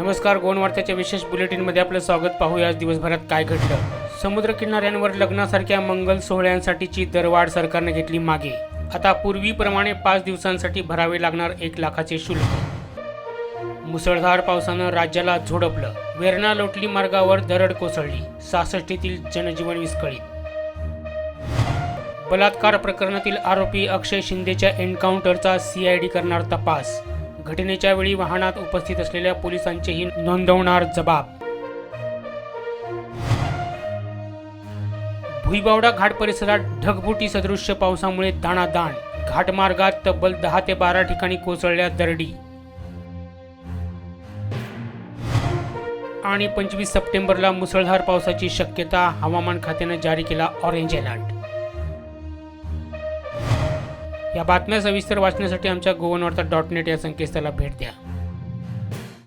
नमस्कार, गोवन वार्ताच्या विशेष बुलेटिनमध्ये आपलं स्वागत. पाहूया आज दिवसभरात काय घडलं. समुद्र किनाऱ्यांवर लग्नासारख्या मंगल सोहळ्यांसाठीची दरवाढ सरकारने घेतली मागे. आता पूर्वीप्रमाणे 5 दिवसांसाठी भरावे लागणार 1 लाखाचे शुल्क. मुसळधार पावसानं राज्याला झोडपलं. वेरणा लोटली मार्गावर दरड कोसळली. 66 जनजीवन विस्कळीत. बलात्कार प्रकरणातील आरोपी अक्षय शिंदेच्या एन्काउंटरचा CID करणार तपास. घटनेच्या वेळी वाहनात उपस्थित असलेल्या पोलिसांचेही नोंदवणार जबाब. भुईबावडा घाट परिसरात ढगफुटी सदृश्य पावसामुळे दाणादाण. घाटमार्गात तब्बल 10 ते 12 ठिकाणी कोसळल्या दरडी. आणि 25 सप्टेंबरला मुसळधार पावसाची शक्यता. हवामान खात्याने जारी केला ऑरेंज अलर्ट. या बातम्या सविस्तर वाचण्यासाठी आमच्या gowanwarta.net या संकेतस्थळाला भेट द्या.